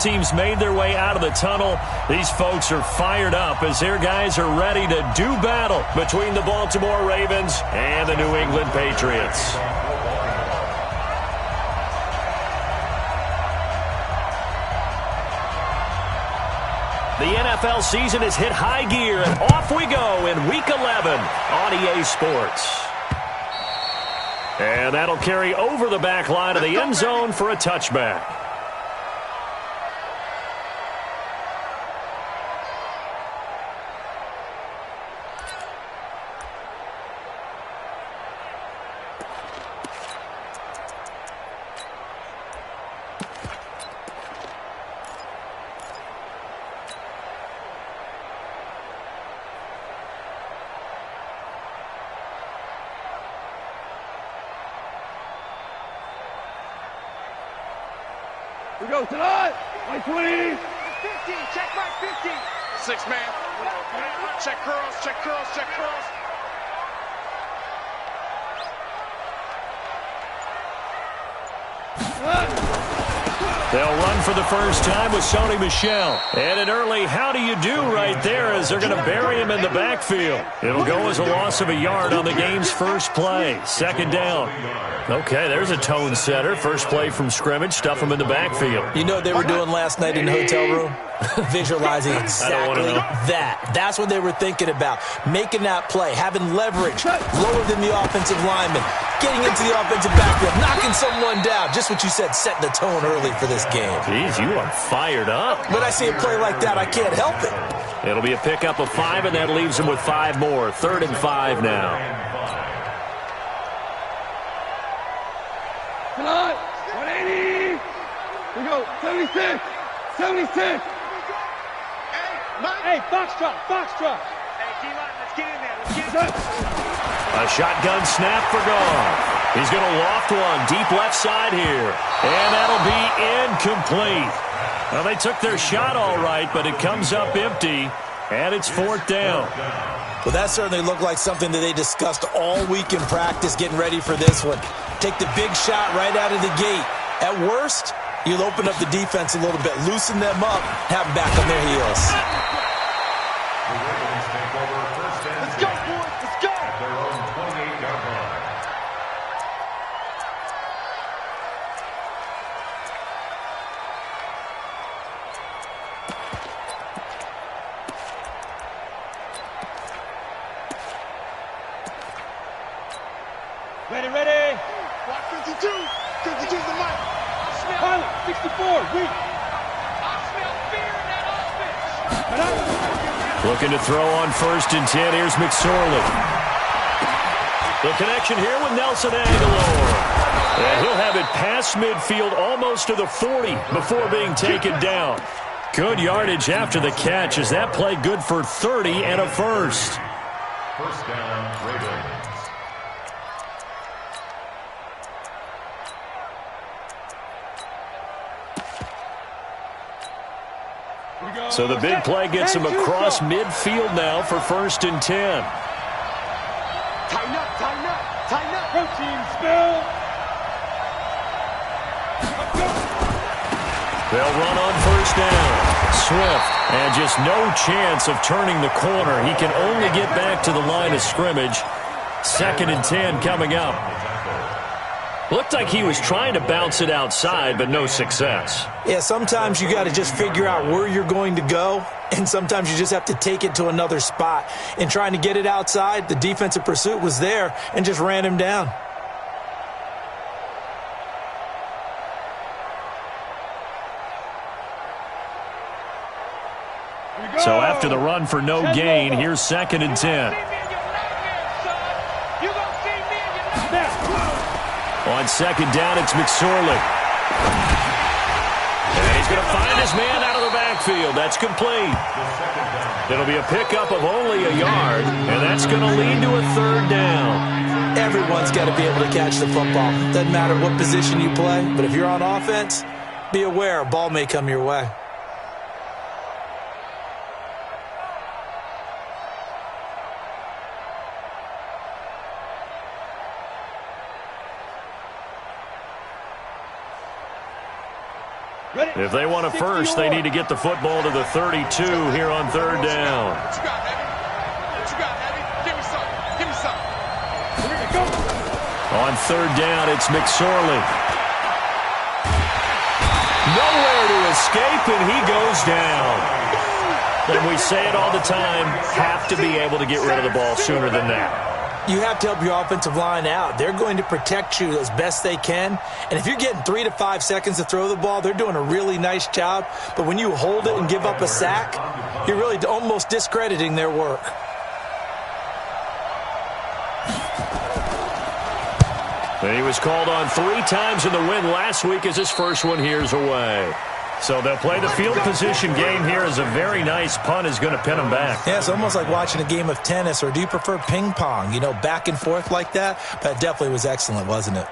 team's made their way out of the tunnel. These folks are fired up as their guys are ready to do battle between the Baltimore Ravens and the New England Patriots. The NFL season has hit high gear, and off we go in Week 11 on EA Sports. And that'll carry over the back line of the end zone for a touchback. We go tonight. 20. 50. Check back 50. 6 man. Check curls. Check curls. Check curls. They'll run for the first time with Sony Michel. And an early how do you do right there as they're going to bury him in the backfield. It'll go as a loss of a yard on the game's first play. Second down. Okay, there's a tone setter. First play from scrimmage. Stuff him in the backfield. You know what they were doing last night in the hotel room? Visualizing exactly that. That's what they were thinking about. Making that play, having leverage lower than the offensive lineman, getting into the offensive backfield, knocking someone down. Just what you said, setting the tone early for this game. Jeez, you are fired up. When I see a play like that, I can't help it. It'll be a pickup of 5, and that leaves them with 5 more. 3rd and 5 now. Tonight. 180. We go 76. 76. Hey, Foxtrot. Hey, D-line, let's get in there. Let's get in there. A shotgun snap for Goff. He's going to loft one deep left side here. And that'll be incomplete. Well, they took their shot all right, but it comes up empty, and it's 4th down. Well, that certainly looked like something that they discussed all week in practice, getting ready for this one. Take the big shot right out of the gate. At worst, you'll open up the defense a little bit, loosen them up, have them back on their heels. Let's go, boys. Let's go. Their own 28-yard line. Ready. Block 52. 52's the mic. Pilot, 64. Weak. I smell fear in that offense. Looking to throw on 1st and 10. Here's McSorley. The connection here with Nelson Aguilar. And he'll have it past midfield almost to the 40 before being taken down. Good yardage after the catch. Is that play good for 30 and a first? First down, Ravens. So the big play gets him across midfield now for 1st and 10. Tighten up. Protein spill. They'll run on 1st down. Swift, and just no chance of turning the corner. He can only get back to the line of scrimmage. 2nd and 10 coming up. Looked like he was trying to bounce it outside, but no success. Yeah, sometimes you got to just figure out where you're going to go, and sometimes you just have to take it to another spot. In trying to get it outside, the defensive pursuit was there and just ran him down. So after the run for no gain, here's 2nd and 10. On 2nd down, it's McSorley. And he's going to find his man out of the backfield. That's complete. It'll be a pickup of only a yard, and that's going to lead to a 3rd down. Everyone's got to be able to catch the football. Doesn't matter what position you play, but if you're on offense, be aware a ball may come your way. If they want a first, they need to get the football to the 32 here on third down. What you got, Heavy? What you got, Heavy? Give me something. Give me something. Go. On third down, it's McSorley. Nowhere to escape, and he goes down. And we say it all the time, have to be able to get rid of the ball sooner than that. You have to help your offensive line out. They're going to protect you as best they can. And if you're getting 3 to 5 seconds to throw the ball, they're doing a really nice job. But when you hold it and give up a sack, you're really almost discrediting their work. And he was called on 3 times in the win last week as his first one here's away. So they'll play the field position game here as a very nice punt is going to pin them back. Yeah, it's almost like watching a game of tennis, or do you prefer ping pong? You know, back and forth like that? That definitely was excellent, wasn't it?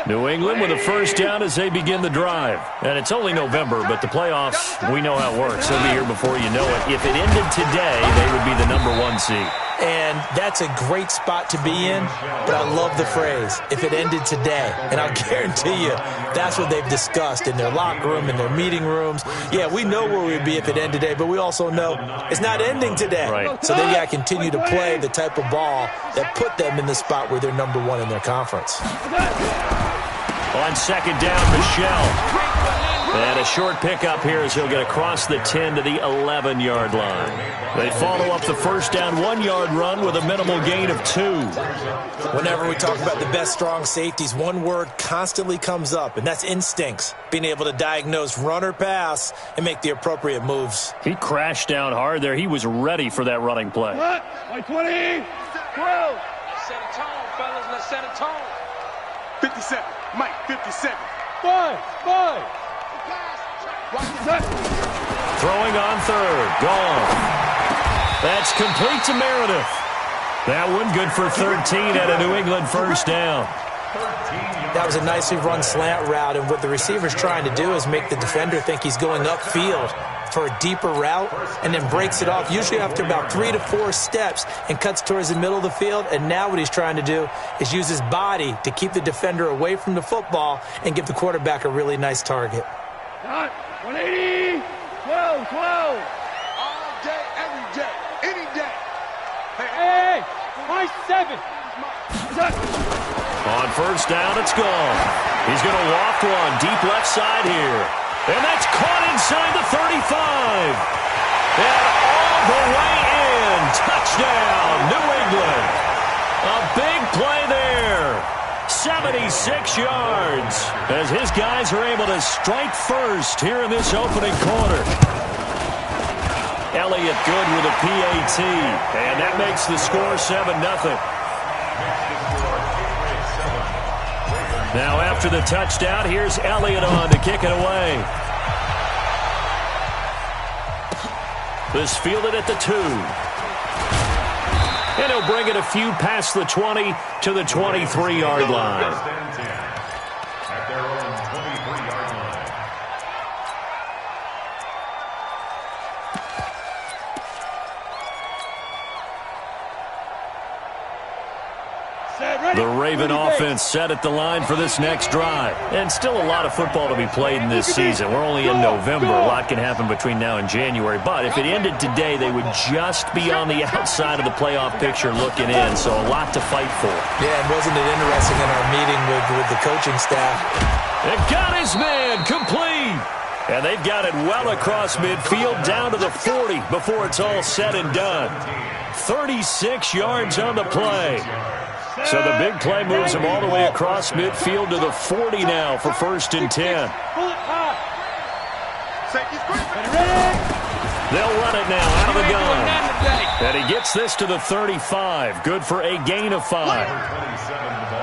New England with a first down as they begin the drive. And it's only November, but the playoffs, we know how it works. They'll be here before you know it. If it ended today, they would be the #1 seed. And that's a great spot to be in, but I love the phrase, if it ended today. And I'll guarantee you, that's what they've discussed in their locker room, in their meeting rooms. Yeah, we know where we'd be if it ended today, but we also know it's not ending today. Right. So they've got to continue to play the type of ball that put them in the spot where they're #1 in their conference. On second down, Michelle. And a short pickup here as he'll get across the 10 to the 11-yard line. They follow up the first down 1-yard run with a minimal gain of 2. Whenever we talk about the best strong safeties, one word constantly comes up, and that's instincts. Being able to diagnose run or pass and make the appropriate moves. He crashed down hard there. He was ready for that running play. Line 20. 12. Set a tone, fellas. Let's set a tone. 57. Mike, 57. 5. Throwing on third. Gone. That's complete to Meredith. That one good for 13 at a New England first down. That was a nicely run slant route, and what the receiver's trying to do is make the defender think he's going upfield for a deeper route, and then breaks it off, usually after about 3 to 4 steps, and cuts towards the middle of the field. And now what he's trying to do is use his body to keep the defender away from the football and give the quarterback a really nice target. 180. 12. All day, every day, any day. Hey, my 7. On first down, it's gone. He's going to walk one deep left side here. And that's caught inside the 35. And all the way in. Touchdown, New England. A big play there. 76 yards as his guys are able to strike first here in this opening quarter. Elliott good with a PAT. And that makes the score 7-0. Now after the touchdown, here's Elliott on to kick it away. This fielded at the 2. And he'll bring it a few past the 20 to the 23-yard line. At their own 23-yard line. The Raven offense set at the line for this next drive. And still a lot of football to be played in this season. We're only in November. A lot can happen between now and January. But if it ended today, they would just be on the outside of the playoff picture looking in. So a lot to fight for. Yeah, and wasn't it interesting in our meeting with the coaching staff? It got his man complete. And they've got it well across midfield down to the 40 before it's all said and done. 36 yards on the play. So the big play moves him all the way across midfield to the 40 now for 1st and 10. They'll run it now out of the gun. And he gets this to the 35. Good for a gain of 5.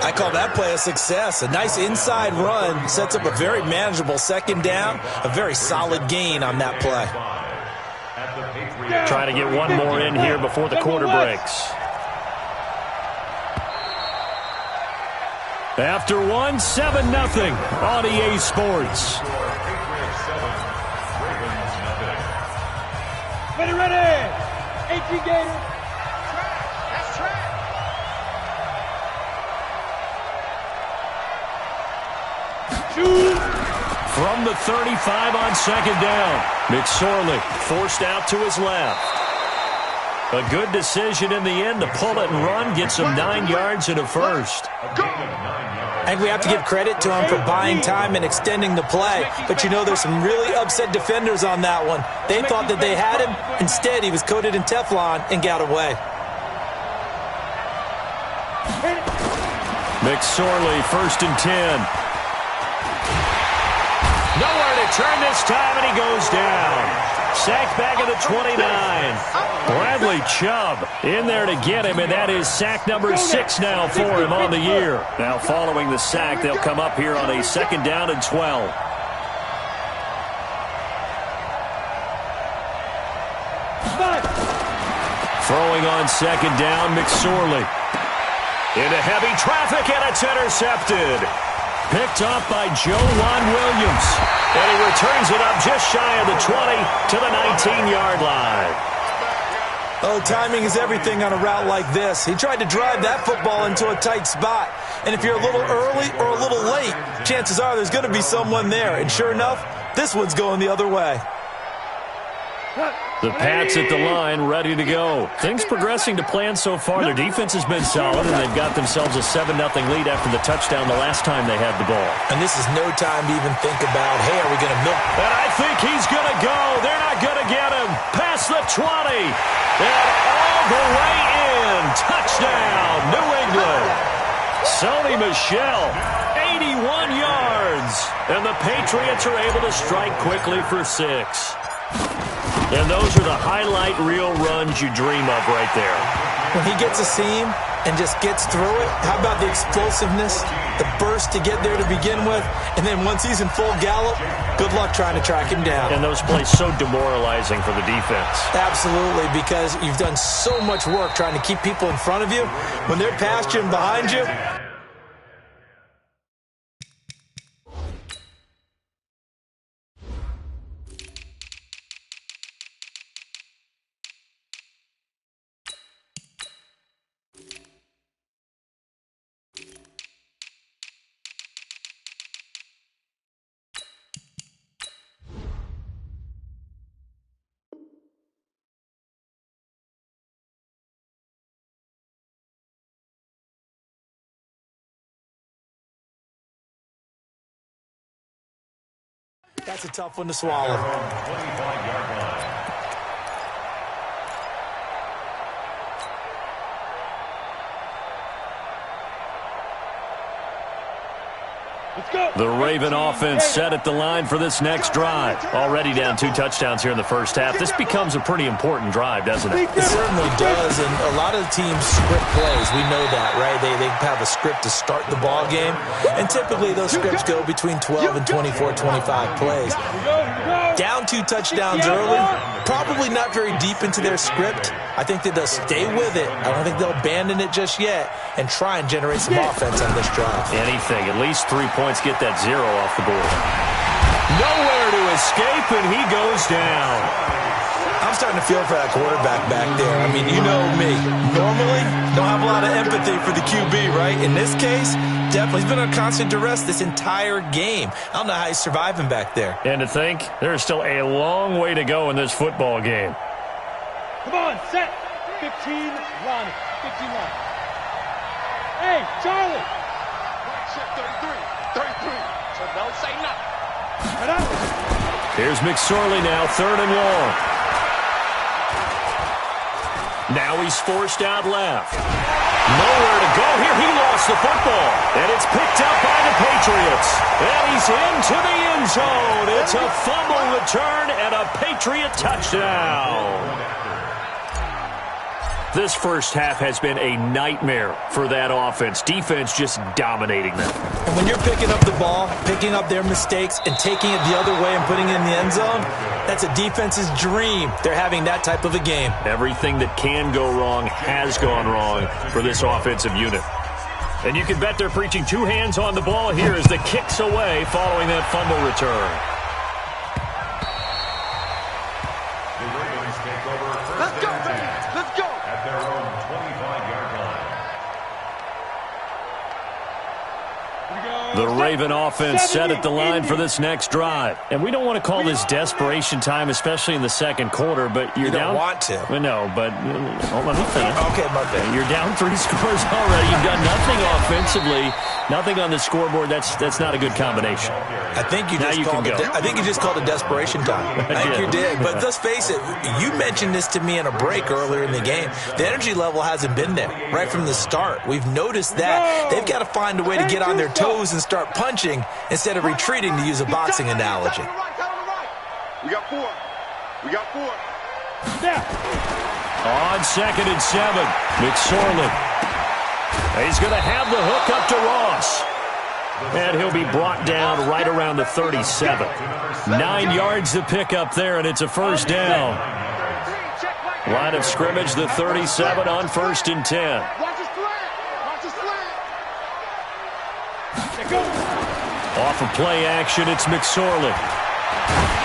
I call that play a success. A nice inside run sets up a very manageable second down. A very solid gain on that play. Trying to get one more in here before the quarter breaks. After one, 7-0 on EA Sports. Ready. 18 Gator. That's track. Shoot. From the 35 on second down, McSorley forced out to his left. A good decision in the end to pull it and run, get some 9 yards and a first. I think we have to give credit to him for buying time and extending the play. But you know, there's some really upset defenders on that one. They thought that they had him. Instead, he was coated in Teflon and got away. McSorley, 1st and 10. Nowhere to turn this time, and he goes down. Sacked back at the 29. Bradley Chubb in there to get him, and that is sack number 6 now for him on the year. Now following the sack, they'll come up here on a 2nd down and 12. Throwing on 2nd down, McSorley. Into heavy traffic, and it's intercepted. Picked off by Joejuan Williams. And he returns it up just shy of the 20 to the 19-yard line. Oh, timing is everything on a route like this. He tried to drive that football into a tight spot. And if you're a little early or a little late, chances are there's going to be someone there. And sure enough, this one's going the other way. The Pats at the line, ready to go. Things progressing to plan so far. Their defense has been solid, and they've got themselves a 7-0 lead after the touchdown the last time they had the ball. And this is no time to even think about, hey, are we going to milk? And I think he's going to go. They're not going to get him. Past the 20. And all the way in. Touchdown, New England. Sony Michel, 81 yards. And the Patriots are able to strike quickly for 6. And those are the highlight reel runs you dream of right there. When he gets a seam and just gets through it, how about the explosiveness, the burst to get there to begin with, and then once he's in full gallop, good luck trying to track him down. And those plays so demoralizing for the defense. Absolutely, because you've done so much work trying to keep people in front of you. When they're past you and behind you, that's a tough one to swallow. 25-yard line. Let's go. The Raven offense set at the line for this next drive. Already down 2 touchdowns here in the first half. This becomes a pretty important drive, doesn't it? It certainly does, and a lot of the teams script plays. We know that, right? They have a script to start the ball game, and typically those scripts go between 12 and 24, 25 plays. Down 2 touchdowns early, probably not very deep into their script. I think that they'll stay with it. I don't think they'll abandon it just yet and try and generate some offense on this drive. Anything, at least 3 points, get that 0 off the board. Nowhere to escape, and he goes down. I'm starting to feel for that quarterback back there. I mean, you know me. Normally, don't have a lot of empathy for the QB, right? In this case, definitely. He's been on constant duress this entire game. I don't know how he's surviving back there. And to think, there's still a long way to go in this football game. Come on, set. 15, Lonnie. 15, Lonnie. Hey, Charlie. Right shift, 33. 33. So don't say nothing. Head up. Here's McSorley now, 3rd and long. Now he's forced out left. Nowhere to go here. He lost the football. And it's picked up by the Patriots. And he's into the end zone. It's a fumble return and a Patriot touchdown. This first half has been a nightmare for that offense. Defense just dominating them. And when you're picking up the ball, picking up their mistakes, and taking it the other way and putting it in the end zone, that's a defense's dream. They're having that type of a game. Everything that can go wrong has gone wrong for this offensive unit. And you can bet they're preaching 2 hands on the ball here as the kick's away following that fumble return. The Ravens take over 1st and 10. The Raven offense set at the line for this next drive. And we don't want to call this desperation time, especially in the second quarter, but you're down. You don't want to. Well, no, but let me finish. Okay, my bad. You're down 3 scores already. You've done nothing offensively, nothing on the scoreboard. That's not a good combination. I think you just called it desperation time. I think you did. But let's face it, you mentioned this to me in a break earlier in the game. The energy level hasn't been there right from the start. We've noticed that. They've got to find a way to get on their toes and start punching instead of retreating, to use a boxing analogy. We got 4. We got 4. On 2nd and 7, McSorley. He's going to have the hook up to Ross. And he'll be brought down right around the 37. 9 yards to pick up there, and it's a first down. Line of scrimmage, the 37 on 1st and 10. Off of play action, it's McSorley.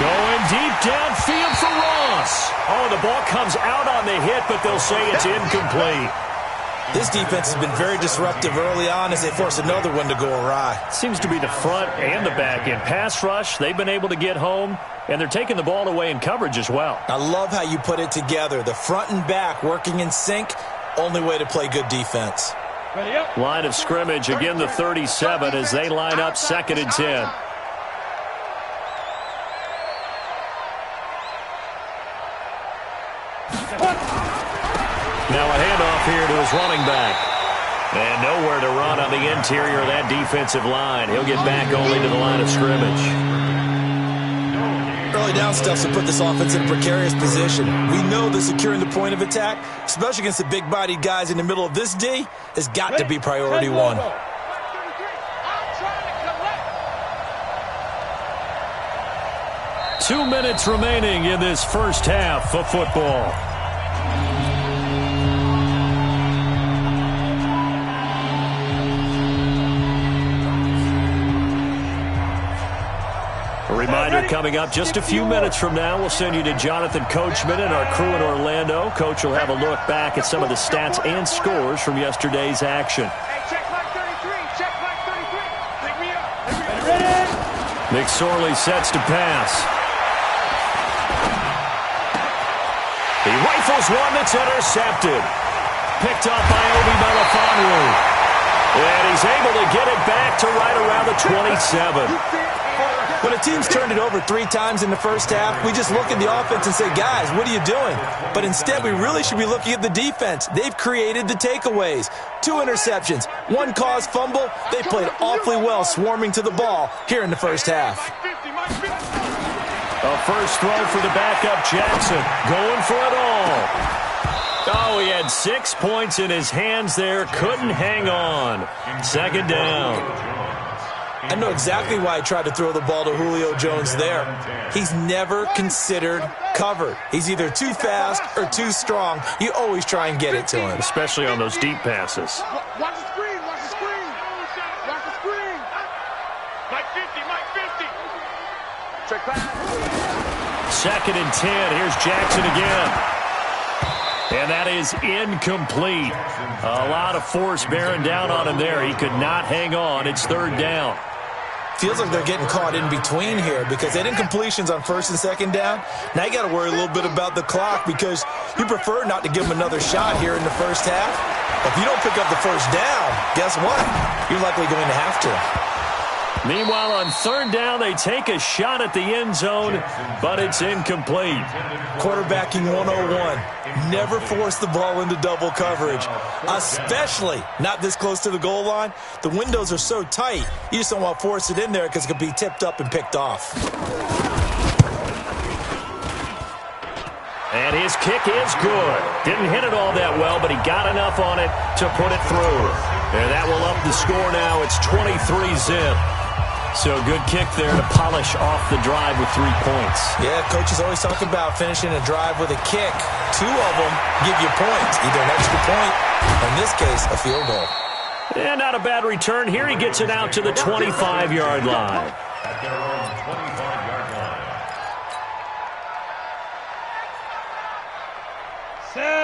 Going deep downfield for Ross. Oh, the ball comes out on the hit, but they'll say it's incomplete. This defense has been very disruptive early on as they force another one to go awry. Seems to be the front and the back end. Pass rush, they've been able to get home, and they're taking the ball away in coverage as well. I love how you put it together. The front and back working in sync, only way to play good defense. Line of scrimmage, again the 37 as they line up 2nd and 10. Now a handoff here to his running back. And nowhere to run on the interior of that defensive line. He'll get back only to the line of scrimmage. Early down stuff to put this offense in a precarious position. We know that securing the point of attack, especially against the big-bodied guys in the middle of this D, has got to be priority one. 2 minutes remaining in this first half of football. A reminder coming up just a few minutes from now, we'll send you to Jonathan Coachman and our crew in Orlando. Coach will have a look back at some of the stats and scores from yesterday's action. Hey, check flag 33. Check flag 33. Pick me up. Ready? McSorley sets to pass. He rifles one that's intercepted. Picked up by Obi Melifonwu. And he's able to get it back to right around the 27. When a team's turned it over 3 times in the first half, we just look at the offense and say, guys, what are you doing? But instead, we really should be looking at the defense. They've created the takeaways. 2 interceptions, 1 caused fumble. They played awfully well swarming to the ball here in the first half. A first throw for the backup Jackson. Going for it all. Oh, he had 6 points in his hands there. Couldn't hang on. 2nd down. I know exactly why I tried to throw the ball to Julio Jones there. He's never considered covered. He's either too fast or too strong. You always try and get it to him. Especially on those deep passes. Watch the screen. Watch the screen. Watch the screen. Mike 50. Mike 50. Check back. 2nd and 10. Here's Jackson again. And that is incomplete. A lot of force bearing down on him there. He could not hang on. It's 3rd down. Feels like they're getting caught in between here because they did incompletions on 1st and 2nd down. Now you got to worry a little bit about the clock because you prefer not to give them another shot here in the first half. If you don't pick up the first down, guess what? You're likely going to have to. Meanwhile, on 3rd down, they take a shot at the end zone, but it's incomplete. Quarterbacking 101. Never force the ball into double coverage, especially not this close to the goal line. The windows are so tight, you just don't want to force it in there because it could be tipped up and picked off. And his kick is good. Didn't hit it all that well, but he got enough on it to put it through. And that will up the score now. It's 23-zip. So a good kick there to polish off the drive with 3 points. Yeah, coaches always talk about finishing a drive with a kick. 2 of them give you points, either an extra point, or in this case, a field goal. And not a bad return here. He gets it out to the 25-yard line. At their own 25-yard line.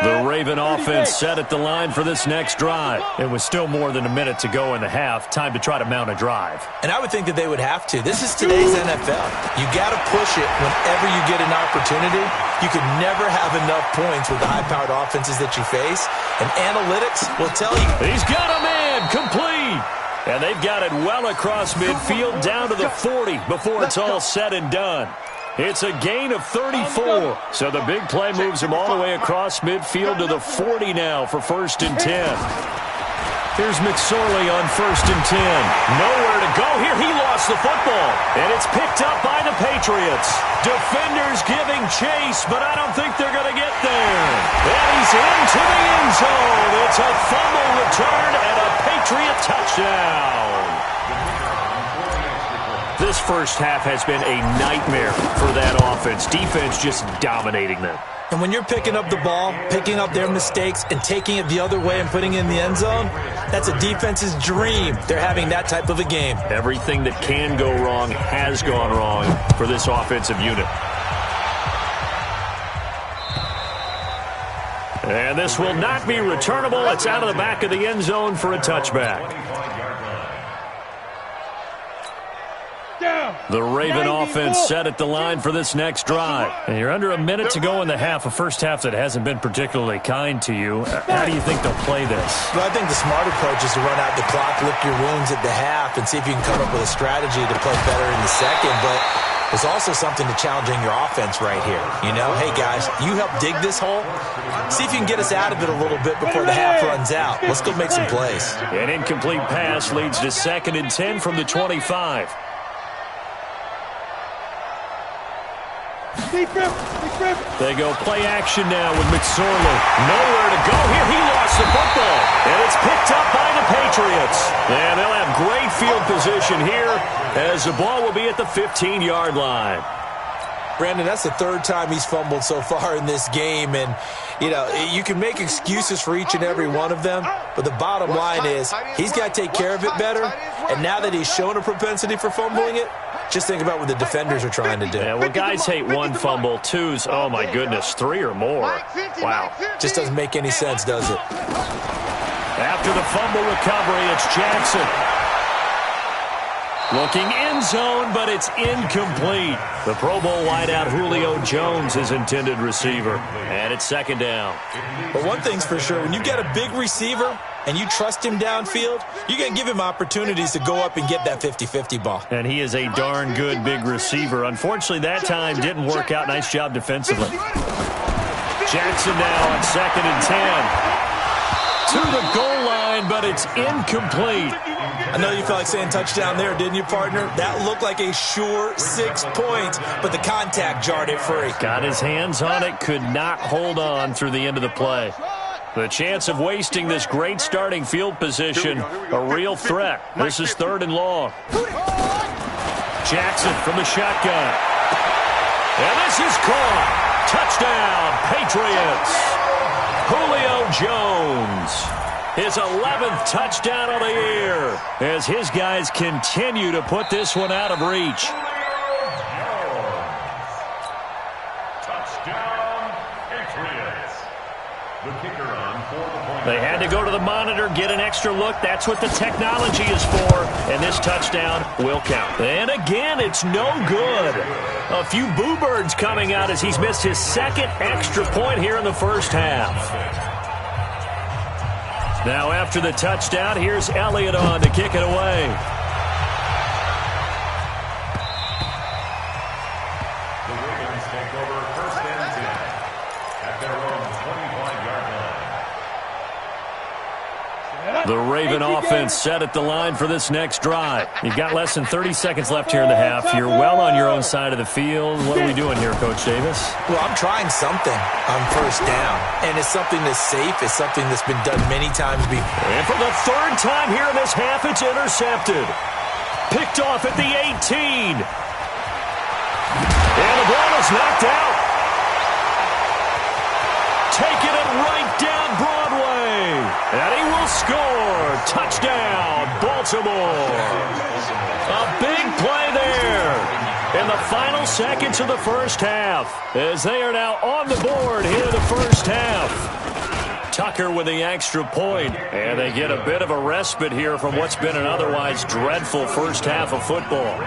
The Raven offense set at the line for this next drive. It was still more than a minute to go in the half. Time to try to mount a drive. And I would think that they would have to. This is today's NFL. You got to push it whenever you get an opportunity. You can never have enough points with the high-powered offenses that you face. And analytics will tell you. He's got a man complete. And they've got it well across midfield down to the 40 before it's all said and done. It's a gain of 34. So the big play moves him all the way across midfield to the 40 now for 1st and 10. Here's McSorley on 1st and 10. Nowhere to go here. He lost the football. And it's picked up by the Patriots. Defenders giving chase, but I don't think they're going to get there. And he's into the end zone. It's a fumble return and a Patriot touchdown. This first half has been a nightmare for that offense. Defense just dominating them. And when you're picking up the ball, picking up their mistakes, and taking it the other way and putting it in the end zone, that's a defense's dream. They're having that type of a game. Everything that can go wrong has gone wrong for this offensive unit. And this will not be returnable. It's out of the back of the end zone for a touchback. The Raven offense set at the line for this next drive. And you're under a minute to go in the half, a first half that hasn't been particularly kind to you. How do you think they'll play this? Well, I think the smart approach is to run out the clock, lick your wounds at the half, and see if you can come up with a strategy to play better in the second. But there's also something to challenging your offense right here. You know, hey, guys, you help dig this hole. See if you can get us out of it a little bit before the half runs out. Let's go make some plays. An incomplete pass leads to 2nd and 10 from the 25. They go play action now with McSorley. Nowhere to go here. He lost the football. And it's picked up by the Patriots. And they'll have great field position here as the ball will be at the 15-yard line. Brandon, that's the 3rd time he's fumbled so far in this game. And, you know, you can make excuses for each and every one of them. But the bottom line is he's got to take care of it better. And now that he's shown a propensity for fumbling it, just think about what the defenders are trying to do. Yeah, well, guys hate 1 fumble, 2's, oh, my goodness, 3 or more. Wow. Just doesn't make any sense, does it? After the fumble recovery, it's Jackson. Looking end zone, but it's incomplete. The Pro Bowl wideout Julio Jones is intended receiver. And it's 2nd down. But one thing's for sure, when you get a big receiver and you trust him downfield, you're going to give him opportunities to go up and get that 50-50 ball. And he is a darn good big receiver. Unfortunately, that time didn't work out. Nice job defensively. Jackson now on 2nd and 10. To the goal line, but it's incomplete. I know you felt like saying touchdown there, didn't you, partner? That looked like a sure 6 points, but the contact jarred it free. Got his hands on it, could not hold on through the end of the play. The chance of wasting this great starting field position, a real threat. This is 3rd and long. Jackson from the shotgun. And this is caught. Touchdown, Patriots. Julio Jones, his 11th touchdown of the year, as his guys continue to put this one out of reach. Touchdown, Patriots. The kicker on for the point. They had to go to the monitor, get an extra look. That's what the technology is for, and this touchdown will count. And again, it's no good. A few boo birds coming out as he's missed his 2nd extra point here in the first half. Now after the touchdown, here's Elliott on to kick it away. The Ravens take over 1st and 10 at their own 25-yard line. The Raven offense set at the line for this next drive. You've got less than 30 seconds left here in the half. You're well on your own side of the field. What are we doing here, Coach Davis? Well, I'm trying something on 1st down, and it's something that's safe. It's something that's been done many times before. And for the 3rd time here in this half, it's intercepted. Picked off at the 18. And the ball is knocked out. Taking it right down Broadway. And he will score. Touchdown, Baltimore. A big play there in the final seconds of the first half, as they are now on the board here in the first half. Tucker with the extra point. And they get a bit of a respite here from what's been an otherwise dreadful first half of football.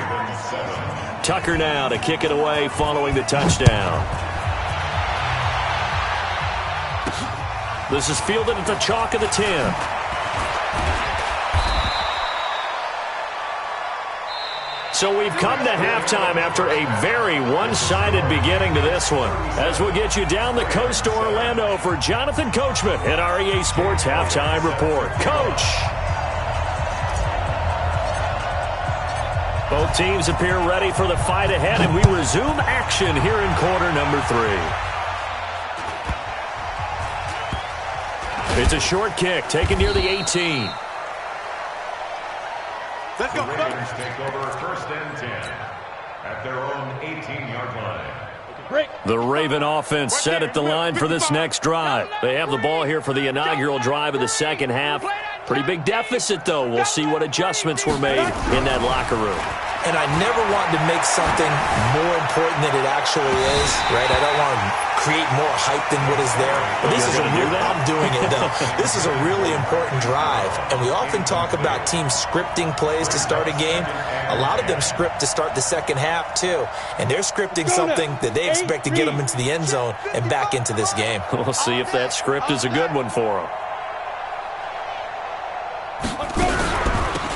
Tucker now to kick it away following the touchdown. This is fielded at the chalk of the 10. So we've come to halftime after a very one-sided beginning to this one. As we'll get you down the coast to Orlando for Jonathan Coachman in our EA Sports Halftime Report. Coach! Both teams appear ready for the fight ahead, and we resume action here in quarter number 3. It's a short kick taken near the 18. Let's go. The Raiders take over first and 10 at their own 18-yard line. The Raven offense set at the line for this next drive. They have the ball here for the inaugural drive of the second half. Pretty big deficit, though. We'll see what adjustments were made in that locker room. And I never want to make something more important than it actually is, right? I don't want to create more hype than what is there. But this is a real, I'm doing it, though. This is a really important drive. And we often talk about teams scripting plays to start a game. A lot of them script to start the second half, too. And they're scripting something that they expect to get them into the end zone and back into this game. We'll see if that script is a good one for them.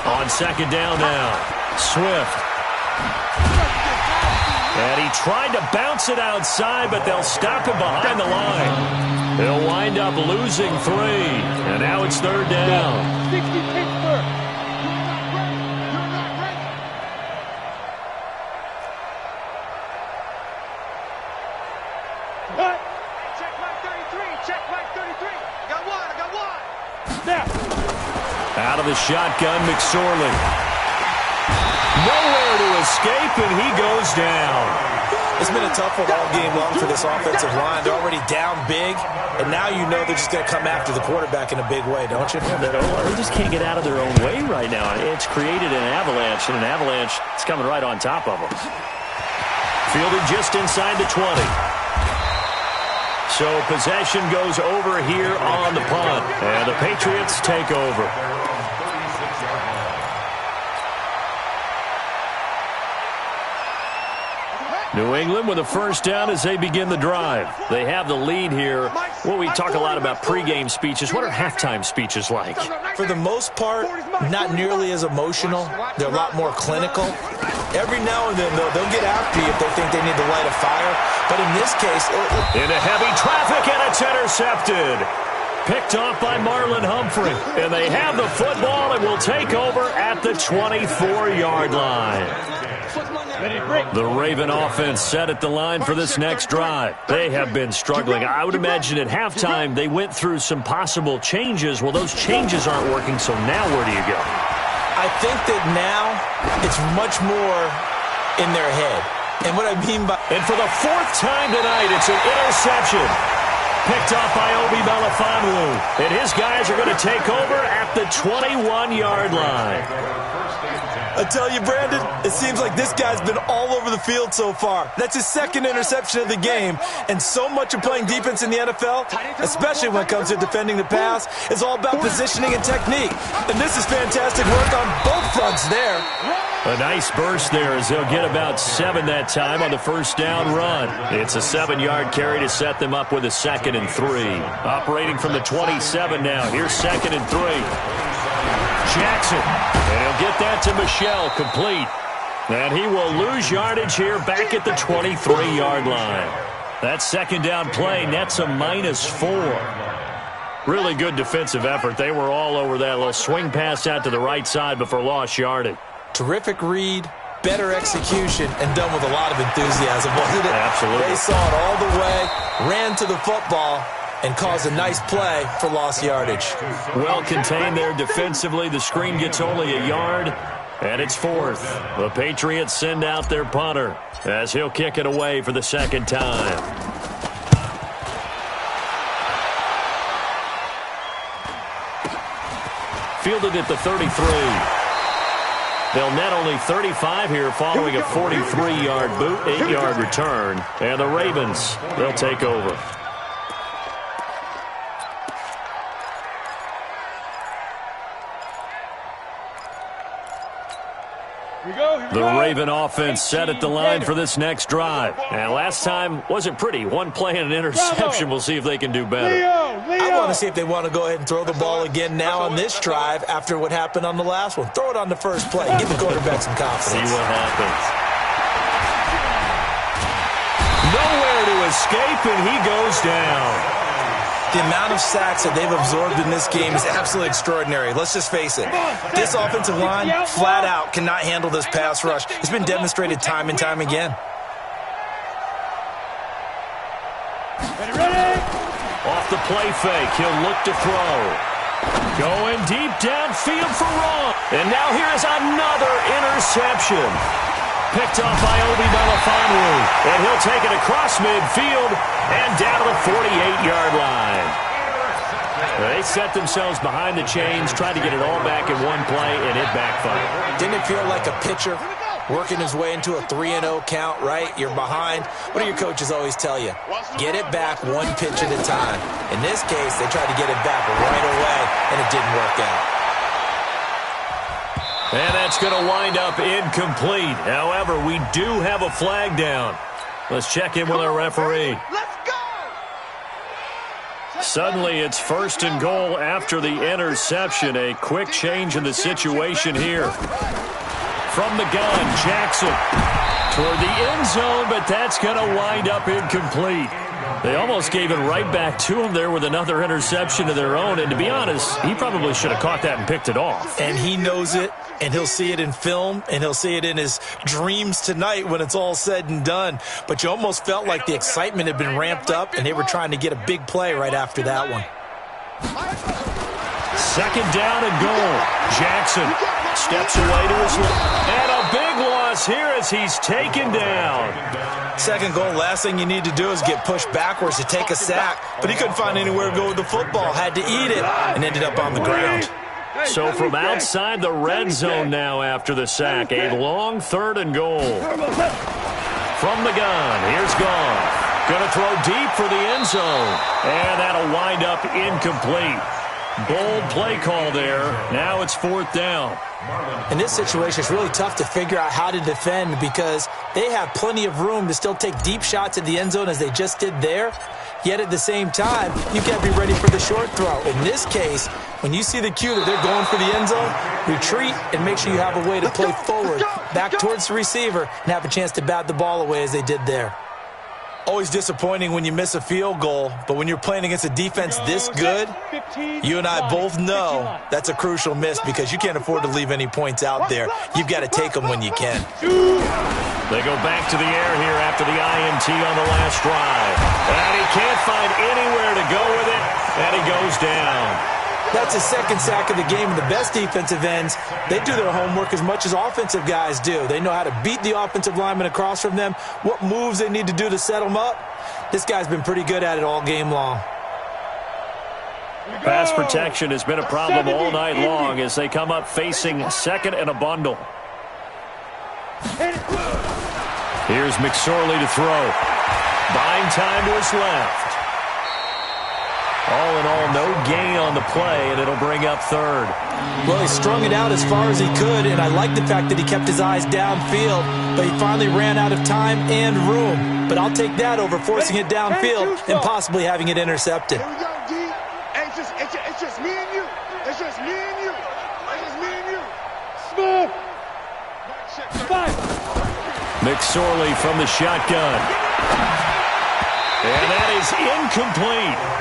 On second down now, Swift. And he tried to bounce it outside, but they'll stop him behind the line. They'll wind up losing 3. And now it's third down. 60 Pittsburgh. Check line 33. Check line 33. I got one. Snap. Out of the shotgun, McSorley. Nowhere to escape, and he goes down. It's been a tough one all game long for this offensive line. They're already down big, and now you know they're just going to come after the quarterback in a big way, don't you? They just can't get out of their own way right now. It's created an avalanche, and an avalanche is coming right on top of them. Fielded just inside the 20. So possession goes over here on the punt, and the Patriots take over. New England with a first down as they begin the drive. They have the lead here. Well, we talk a lot about pregame speeches. What are halftime speeches like? For the most part, not nearly as emotional. They're a lot more clinical. Every now and then, though, they'll get after you if they think they need to light a fire. But in this case... Into heavy traffic, and it's intercepted. Picked off by Marlon Humphrey. And they have the football and will take over at the 24-yard line. The Raven offense set at the line for this next drive. They have been struggling. I would imagine at halftime they went through some possible changes. Well, those changes aren't working, so now where do you go? I think that now it's much more in their head. And what I mean by... And for the 4th time tonight, it's an interception. Picked off by Obi Melifonwu. And his guys are going to take over at the 21-yard line. I tell you, Brandon, it seems like this guy's been all over the field so far. That's his 2nd interception of the game. And so much of playing defense in the NFL, especially when it comes to defending the pass, is all about positioning and technique. And this is fantastic work on both fronts there. A nice burst there as they'll get about 7 that time on the first down run. It's a 7-yard carry to set them up with a 2nd and 3. Operating from the 27 now. Here's 2nd and 3. Jackson, and he'll get that to Michelle, complete. And he will lose yardage here back at the 23-yard line. That second down play nets a -4. Really good defensive effort. They were all over that little swing pass out to the right side before lost yardage. Terrific read, better execution, and done with a lot of enthusiasm, wasn't it? Absolutely. They saw it all the way, ran to the football, and caused a nice play for lost yardage. Well contained there defensively. The screen gets only a yard, and it's 4th. The Patriots send out their punter as he'll kick it away for the 2nd time. Fielded at the 33. They'll net only 35 here following a 43-yard boot, 8-yard return. And the Ravens, they'll take over. The Raven offense set at the line for this next drive. And last time wasn't pretty. One play and an interception. We'll see if they can do better. I want to see if they want to go ahead and throw the ball again now on this drive after what happened on the last one. Throw it on the first play. Give the quarterback some confidence. See what happens. Nowhere to escape, and he goes down. The amount of sacks that they've absorbed in this game is absolutely extraordinary. Let's just face it. This offensive line, flat out, cannot handle this pass rush. It's been demonstrated time and time again. Off the play fake, he'll look to throw. Going deep downfield for Ron. And now here is another interception. Picked off by Obi Melifonwu. And he'll take it across midfield and down to the 48-yard line. They set themselves behind the chains, tried to get it all back in one play, and it backfired. Didn't it feel like a pitcher working his way into a 3-0 count, right? You're behind. What do your coaches always tell you? Get it back one pitch at a time. In this case, they tried to get it back right away, and it didn't work out. And that's going to wind up incomplete. However, we do have a flag down. Let's check in with our referee. Let's go! Suddenly, it's 1st and goal after the interception. A quick change in the situation here. From the gun, Jackson toward the end zone, but that's going to wind up incomplete. They almost gave it right back to him there with another interception of their own. And to be honest, he probably should have caught that and picked it off. And he knows it, and he'll see it in film, and he'll see it in his dreams tonight when it's all said and done. But you almost felt like the excitement had been ramped up, and they were trying to get a big play right after that one. 2nd down and goal. Jackson steps away to his left. And a big loss here as he's taken down. 2nd goal, last thing you need to do is get pushed backwards to take a sack. But he couldn't find anywhere to go with the football. Had to eat it and ended up on the ground. So from outside the red zone now after the sack, a long 3rd and goal. From the gun, here's Goff. Going to throw deep for the end zone. And that'll wind up incomplete. Bold play call there. Now it's 4th down. In this situation, it's really tough to figure out how to defend because they have plenty of room to still take deep shots at the end zone as they just did there. Yet at the same time, you've got to be ready for the short throw. In this case, when you see the cue that they're going for the end zone, retreat and make sure you have a way to play forward, back towards the receiver, and have a chance to bat the ball away as they did there. Always disappointing when you miss a field goal, but when you're playing against a defense this good, you and I both know that's a crucial miss because you can't afford to leave any points out there. You've got to take them when you can. They go back to the air here after the INT on the last drive. And he can't find anywhere to go with it, and he goes down. That's his 2nd sack of the game, and the best defensive ends, they do their homework as much as offensive guys do. They know how to beat the offensive lineman across from them, what moves they need to do to set them up. This guy's been pretty good at it all game long. Pass protection has been a problem all night long as they come up facing 2nd and a bundle. Here's McSorley to throw. Buying time to his left. All in all, no gain on the play, and it'll bring up 3rd. Well, he strung it out as far as he could, and I like the fact that he kept his eyes downfield, but he finally ran out of time and room. But I'll take that over forcing it downfield and possibly having it intercepted. Here we go, D. Hey, it's just me and you. It's just me and you. It's just me and you. Smooth. 5. McSorley from the shotgun. And that is incomplete.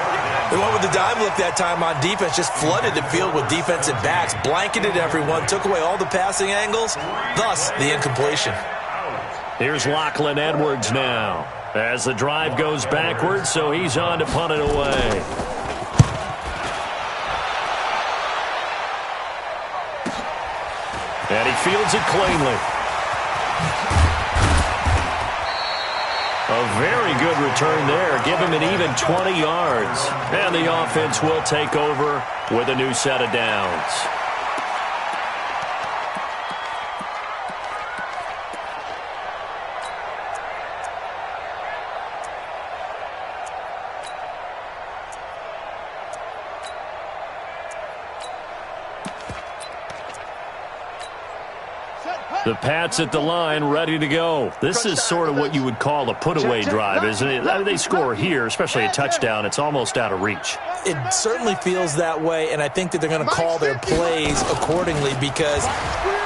They went with the dime look that time on defense, just flooded the field with defensive backs, blanketed everyone, took away all the passing angles, thus the incompletion. Here's Lachlan Edwards now as the drive goes backwards, so he's on to punt it away. And he fields it cleanly. A very good return there. Give him an even 20 yards. And the offense will take over with a new set of downs. Set, The Pats at the line, ready to go. This is sort of what you would call a put-away drive, isn't it? They score here, especially a touchdown. It's almost out of reach. It certainly feels that way, and I think that they're going to call their plays accordingly, because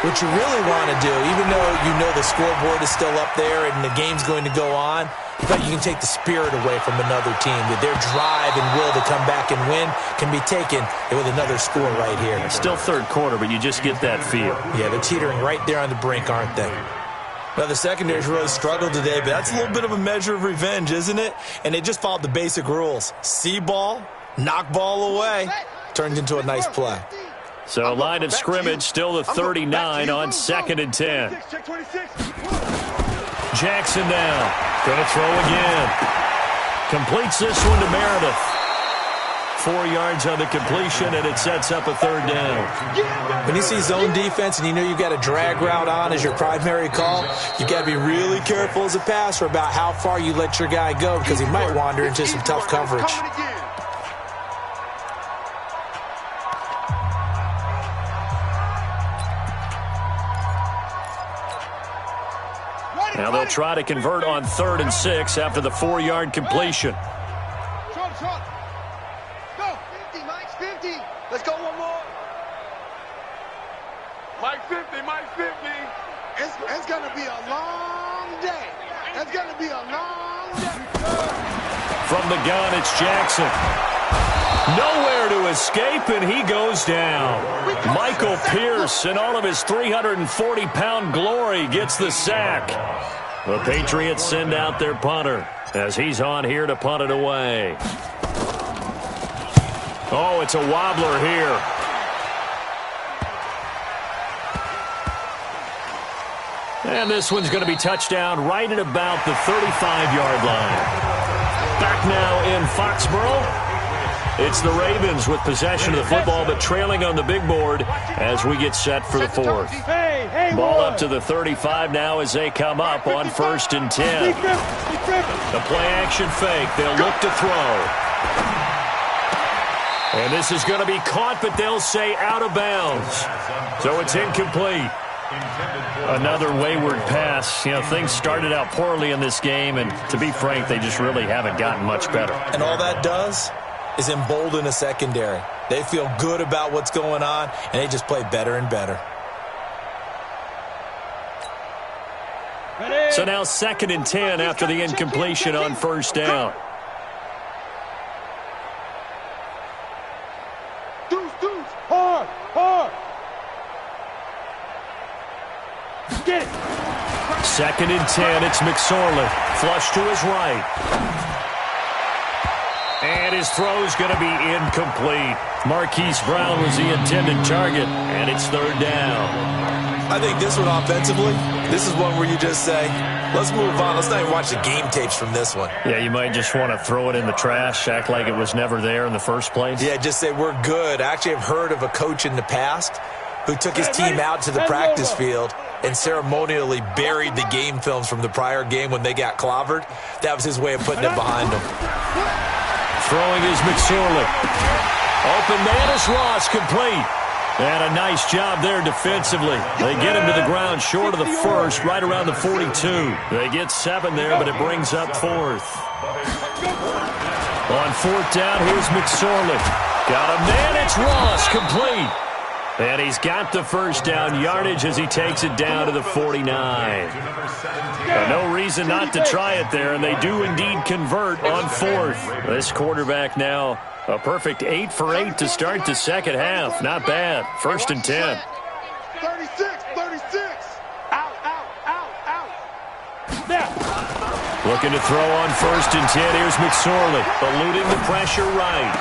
what you really want to do, even though you know the scoreboard is still up there and the game's going to go on, but you can take the spirit away from another team. That their drive and will to come back and win can be taken with another score right here. It's still third quarter, but you just get that feel. Yeah, they're teetering right there on the brink, aren't they? Well, the secondary's really struggled today, but that's a little bit of a measure of revenge, isn't it? And they just followed the basic rules. See ball, knock ball away. Turned into a nice play. So line of scrimmage, still the 39 on 2nd and 10. Jackson now, going to throw again. Completes this one to Meredith. 4 yards on the completion, and it sets up a 3rd down. When you see zone defense and you know you've got a drag route on as your primary call, you've got to be really careful as a passer about how far you let your guy go, because he might wander into some tough coverage. Now they'll try to convert on 3rd and 6 after the 4-yard completion. Go. 50, Mike 50. Let's go one more. Mike 50, Mike 50. It's going to be a long day. It's going to be a long day. From the gun, it's Jackson. Nowhere to escape, and he goes down. Michael Pierce, in all of his 340-pound glory, gets the sack. The Patriots send out their punter as he's on here to punt it away. Oh, it's a wobbler here. And this one's going to be touchdown right at about the 35-yard line. Back now in Foxborough. It's the Ravens with possession of the football, but trailing on the big board as we get set for the 4th. Ball up to the 35 now as they come up on 1st and 10. The play-action fake. They'll look to throw. And this is going to be caught, but they'll say out of bounds. So it's incomplete. Another wayward pass. You know, things started out poorly in this game, and to be frank, they just really haven't gotten much better. And all that does is embolden a secondary. They feel good about what's going on, and they just play better and better. So now 2nd and 10 after the incompletion on 1st down. Deuce, hard. Get it. 2nd and 10, it's McSorley. Flush to his right. And his throw's going to be incomplete. Marquise Brown was the intended target, and it's 3rd down. I think this one offensively, this is one where you just say, let's move on. Let's not even watch the game tapes from this one. Yeah, you might just want to throw it in the trash, act like it was never there in the first place. Yeah, just say we're good. I actually have heard of a coach in the past who took his team out to the practice field and ceremonially buried the game films from the prior game when they got clobbered. That was his way of putting it behind them. Throwing is McSorley. Open man is Ross, complete. And a nice job there defensively. They get him to the ground short of the 1st, right around the 42. They get 7 there, but it brings up 4th. On 4th down, here's McSorley. Got a man, it's Ross, complete. And he's got the 1st down yardage as he takes it down to the 49. No reason not to try it there, and they do indeed convert on 4th. This quarterback now a perfect 8 for 8 to start the second half. Not bad. 1st and 10. 36. Out. Now. Looking to throw on 1st and 10. Here's McSorley, eluding the pressure right.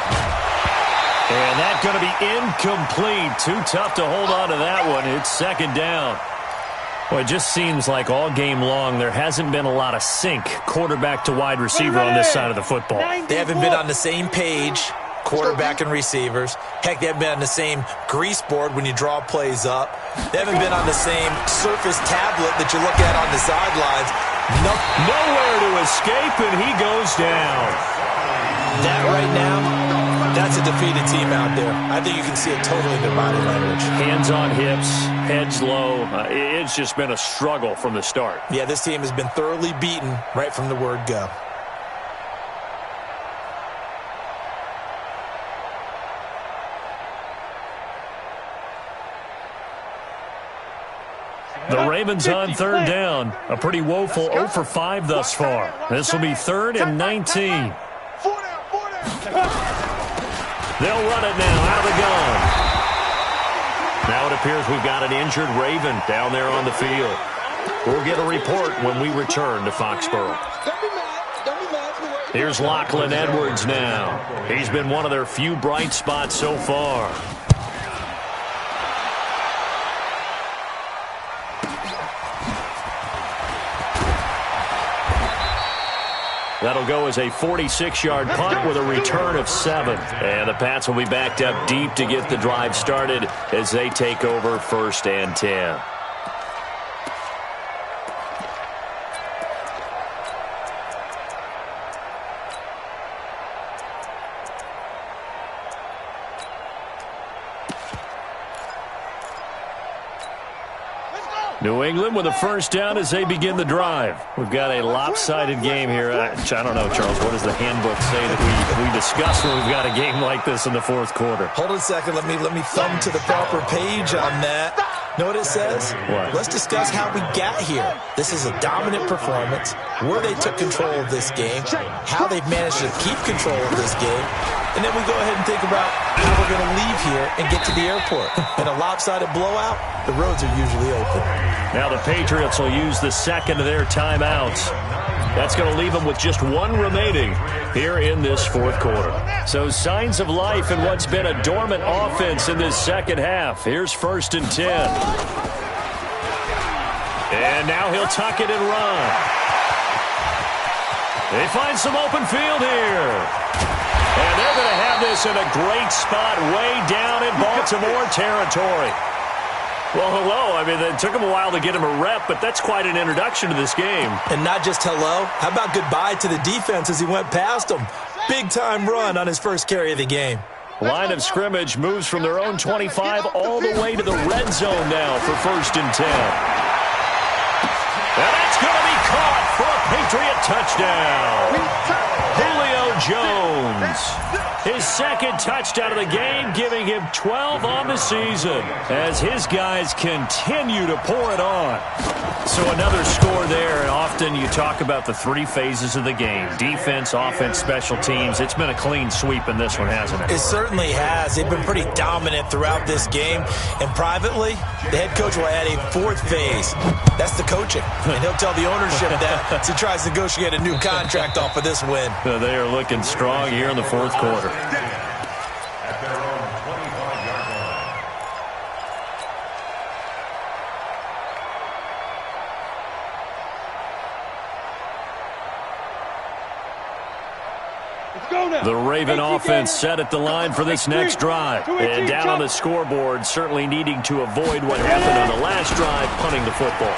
And that's going to be incomplete. Too tough to hold on to that one. It's 2nd down. Well, it just seems like all game long there hasn't been a lot of sync quarterback to wide receiver on this side of the football. They haven't been on the same page, quarterback and receivers. Heck, they haven't been on the same grease board when you draw plays up. They haven't been on the same Surface tablet that you look at on the sidelines. Nowhere to escape, and he goes down. That right now That's a defeated team out there. I think you can see it totally in their body language. Hands on hips, heads low. It's just been a struggle from the start. Yeah, this team has been thoroughly beaten right from the word go. The Ravens on third down. A pretty woeful 0 for 5 thus far. This will be 3rd and 19. They'll run it now out of the gun. Now it appears we've got an injured Raven down there on the field. We'll get a report when we return to Foxborough. Here's Lachlan Edwards now. He's been one of their few bright spots so far. That'll go as a 46-yard punt with a return of 7. And the Pats will be backed up deep to get the drive started as they take over 1st and 10. New England with a 1st down as they begin the drive. We've got a lopsided game here. I don't know, Charles, what does the handbook say that we discuss when we've got a game like this in the 4th quarter? Hold on a second. Let me thumb to the proper page on that. Know what it says? What? Let's discuss how we got here. This is a dominant performance, where they took control of this game, how they've managed to keep control of this game, and then we go ahead and think about how we're going to leave here and get to the airport. In a lopsided blowout, the roads are usually open. Now the Patriots will use the 2nd of their timeouts. That's going to leave them with just 1 remaining here in this 4th quarter. So signs of life in what's been a dormant offense in this 2nd half. Here's 1st and 10. And now he'll tuck it and run. They find some open field here. And they're going to have this in a great spot way down in Baltimore territory. Well, hello. I mean, it took him a while to get him a rep, but that's quite an introduction to this game. And not just hello. How about goodbye to the defense as he went past him? Big-time run on his first carry of the game. Line of scrimmage moves from their own 25 all the way to the red zone now for 1st and 10. And that's going to be caught for a Patriot touchdown. Julio Jones. His 2nd touchdown of the game, giving him 12 on the season as his guys continue to pour it on. So another score there, and often you talk about the 3 phases of the game. Defense, offense, special teams. It's been a clean sweep in this one, hasn't it? It certainly has. They've been pretty dominant throughout this game. And privately, the head coach will add a 4th phase. That's the coaching. And he'll tell the ownership that as he tries to negotiate a new contract off of this win. They are looking strong here in the 4th quarter. At their own 25-yard line. Let's go now. The Raven offense set at the line for this next drive. And down on the scoreboard, certainly needing to avoid what happened on the last drive, punting the football.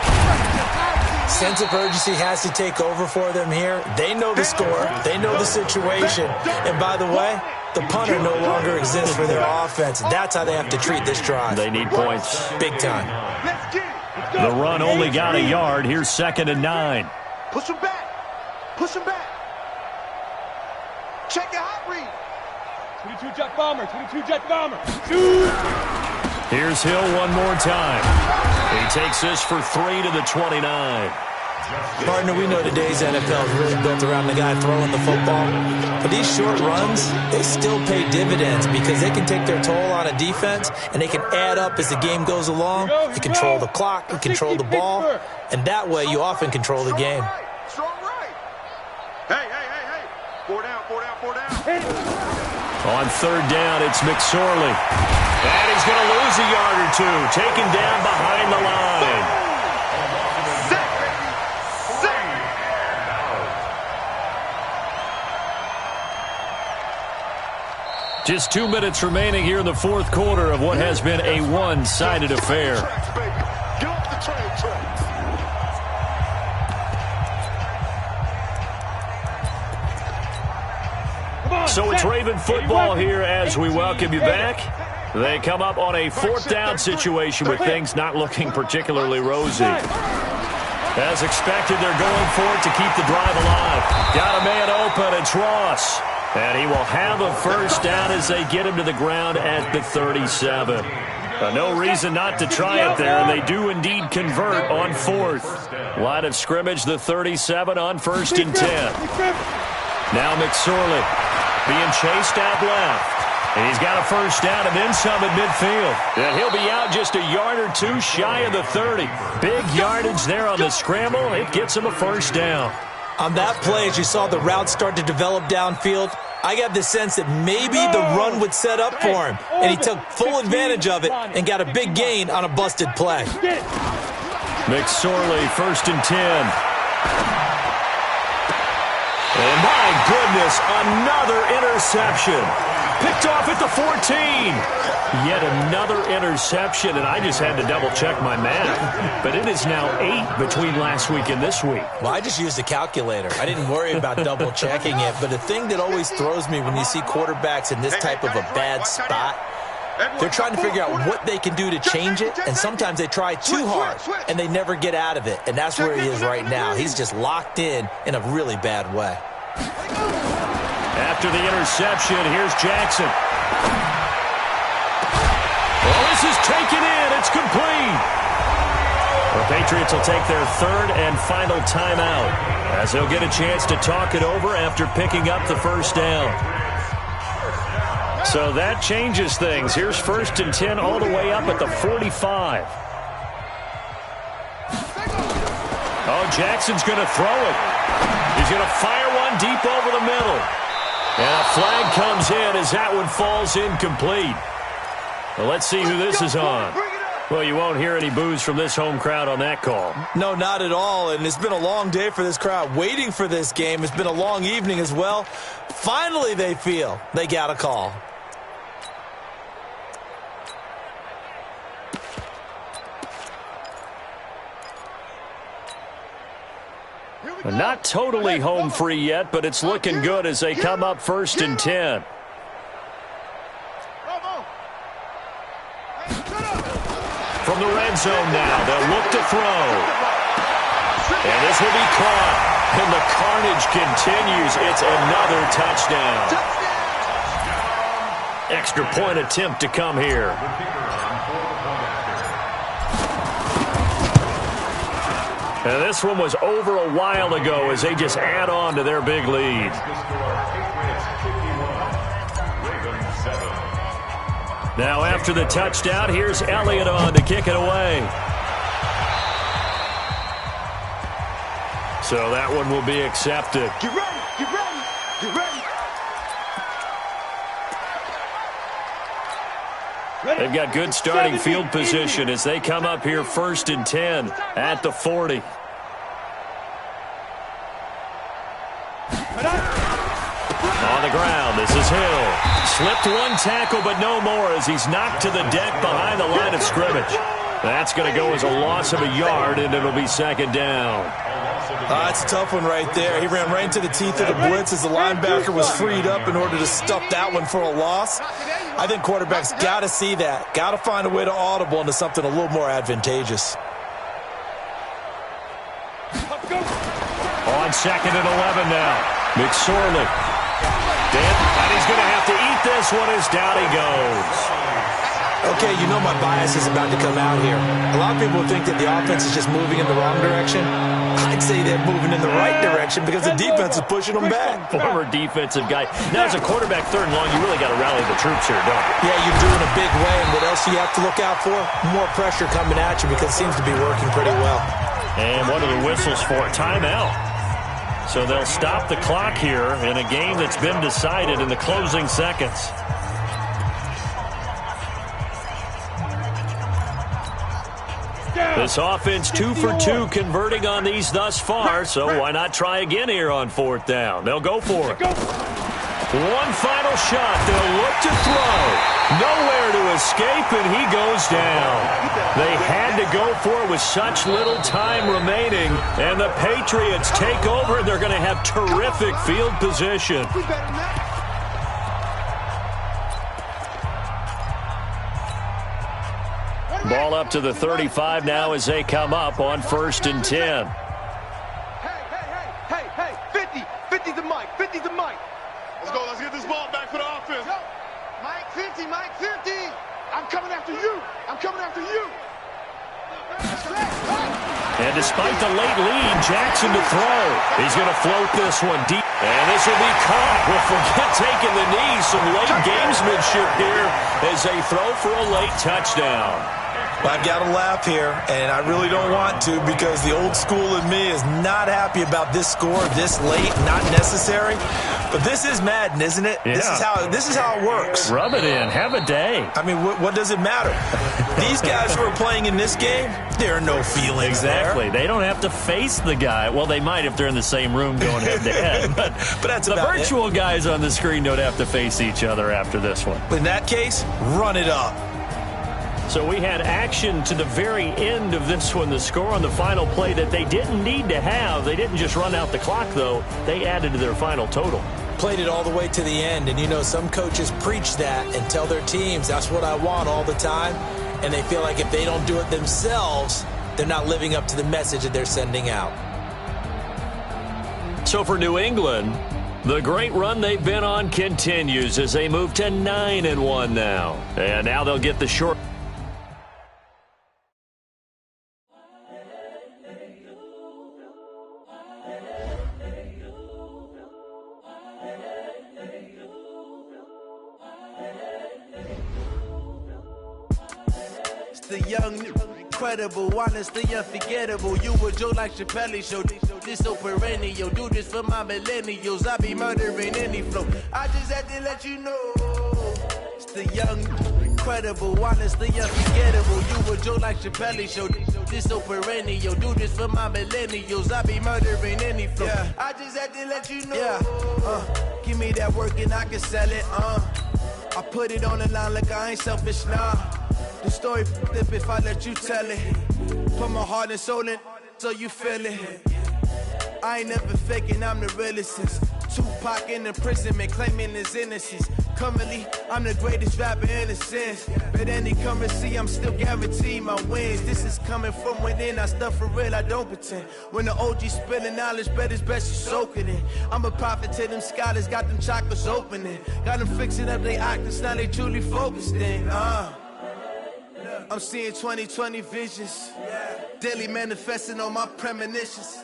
Sense of urgency has to take over for them here. They know the score. They know the situation. And by the way, the punter no longer exists for their offense. That's how they have to treat this drive. They need points. Big time. The run only got a yard. Here's 2nd and 9. Push him back. Push him back. Check your hot read. 22 jet bomber. 22 jet bomber. Here's Hill one more time. He takes this for 3 to the 29. Partner, we know today's NFL is really built around the guy throwing the football. But these short runs, they still pay dividends because they can take their toll on a defense and they can add up as the game goes along. You control the clock, you control the ball, and that way you often control the game. Strong right. Hey. 4 down. On 3rd down, it's McSorley. And he's going to lose a yard or 2, taken down behind the line. Just 2 minutes remaining here in the 4th quarter of what has been a one-sided affair. Get off the train track. Come on. So it's Raven football here as we welcome you back. They come up on a 4th down situation with things not looking particularly rosy. As expected, they're going for it to keep the drive alive. Got a man open, it's Ross. And he will have a first down as they get him to the ground at the 37. No reason not to try it there, and they do indeed convert on 4th. Line of scrimmage, the 37 on 1st and 10. Now McSorley being chased out left. And he's got a first down and then some at midfield. And he'll be out just a yard or two shy of the 30. Big yardage there on the scramble. It gets him a first down. On that play, as you saw the route start to develop downfield, I got the sense that maybe the run would set up for him. And he took full advantage of it and got a big gain on a busted play. McSorley, 1st and 10. And my goodness, another interception. Picked off at the 14. Yet another interception, and I just had to double-check my math. But it is now 8 between last week and this week. Well, I just used a calculator. I didn't worry about double-checking it. But the thing that always throws me when you see quarterbacks in this type of a bad spot, they're trying to figure out what they can do to change it, and sometimes they try too hard, and they never get out of it. And that's where he is right now. He's just locked in a really bad way. After the interception, here's Jackson. Well, this is taken in. It's complete. The Patriots will take their 3rd and final timeout as they'll get a chance to talk it over after picking up the first down. So that changes things. Here's 1st and 10 all the way up at the 45. Oh, Jackson's going to throw it. He's going to fire one deep over the middle. And a flag comes in as that one falls incomplete. Well, let's see who this is on. Well, you won't hear any boos from this home crowd on that call. No, not at all. And it's been a long day for this crowd waiting for this game. It's been a long evening as well. Finally, they feel they got a call. Not totally home free yet, but it's looking good as they come up 1st and 10. From the red zone now, they'll look to throw. And this will be caught. And the carnage continues. It's another touchdown. Extra point attempt to come here. And this one was over a while ago as they just add on to their big lead. Now after the touchdown, here's Elliott on to kick it away. So that one will be accepted. Get ready, get ready, get ready. They've got good starting field position as they come up here 1st and 10 at the 40. On the ground, this is Hill. Slipped one tackle, but no more as he's knocked to the deck behind the line of scrimmage. That's going to go as a loss of a yard, and it'll be 2nd down. That's a tough one right there. He ran right into the teeth of the blitz as the linebacker was freed up in order to stuff that one for a loss. I think quarterbacks got to see that. Got to find a way to audible into something a little more advantageous. On 2nd and 11 now. McSorley. And he's going to have to eat this one as down he goes. Okay, you know my bias is about to come out here. A lot of people think that the offense is just moving in the wrong direction. I'd say they're moving in the right direction because the defense is pushing them back. Former defensive guy. Now, as a quarterback 3rd and long, you really got to rally the troops here, don't you? Yeah, you do in a big way. And what else do you have to look out for? More pressure coming at you because it seems to be working pretty well. And what are the whistles for? Timeout. So they'll stop the clock here in a game that's been decided in the closing seconds. This offense 2 for 2 converting on these thus far, so why not try again here on 4th down? They'll go for it. One final shot. They'll look to throw. Nowhere to escape, and he goes down. They had to go for it with such little time remaining, and the Patriots take over, and they're going to have terrific field position. Ball up to the 35 now as they come up on 1st and 10. Hey, 50. 50's the mic. 50's the mic. Let's go. Let's get this ball back for the offense. Yo, Mike 50, Mike 50. I'm coming after you. I'm coming after you. And despite the late lead, Jackson to throw. He's going to float this one deep. And this will be caught. Well, forget taking the knee. Some late gamesmanship here as they throw for a late touchdown. Well, I've got to laugh here, and I really don't want to because the old school in me is not happy about this score this late, not necessary. But this is Madden, isn't it? Yeah. This is how it works. Rub it in. Have a day. I mean, what does it matter? These guys who are playing in this game, there are no feelings Exactly. there. They don't have to face the guy. Well, they might if they're in the same room going head-to-head. But that's the about virtual guys on the screen don't have to face each other after this one. In that case, run it up. So we had action to the very end of this one. The score on the final play that they didn't need to have. They didn't just run out the clock, though. They added to their final total. Played it all the way to the end, and you know some coaches preach that and tell their teams that's what I want all the time, and they feel like if they don't do it themselves, they're not living up to the message that they're sending out. So for New England, the great run they've been on continues as they move to 9-1 now. And now they'll get the short. The young, incredible, honestly unforgettable. You a Joe like Chappelle show. This so perennial. Do this for my millennials. I be murdering any flow. I just had to let you know. It's the young, incredible, honestly unforgettable. You a Joe like Chappelle show. This so perennial. Do this for my millennials. I be murdering any flow. Yeah. I just had to let you know. Yeah. Give me that work and I can sell it. I put it on the line like I ain't selfish, nah. The story flip if I let you tell it. Put my heart and soul in so you feel it. I ain't never faking, I'm the realest since Tupac in imprisonment, claiming his innocence. Currently, I'm the greatest rapper in a sense. But any currency, I'm still guaranteed my wins. This is coming from within, I stuff for real, I don't pretend. When the OG spilling knowledge, bet it's best you soak it in. I'm a prophet to them scholars, got them chakras opening. Got them fixing up they octaves, now they truly focused in. I'm seeing 2020 visions. Daily manifesting on my premonitions.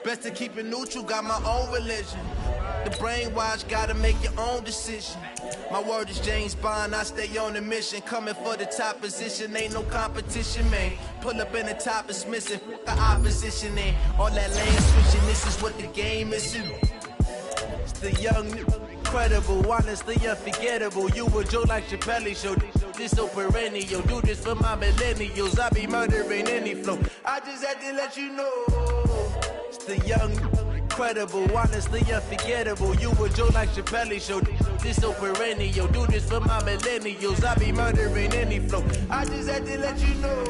Best to keep it neutral, got my own religion. The brainwash, gotta make your own decision. My word is James Bond, I stay on a mission. Coming for the top position, ain't no competition, man. Pull up in the top is missing, the opposition ain't. All that lane switching, this is what the game is. It's the young, incredible, honestly unforgettable. You a Joe like Chappelle show. This so perennial. Do this for my millennials. I be murdering any flow. I just had to let you know. It's the young, incredible, honestly unforgettable. You a Joe like Chappelle show. This so perennial. Do this for my millennials. I be murdering any flow. I just had to let you know.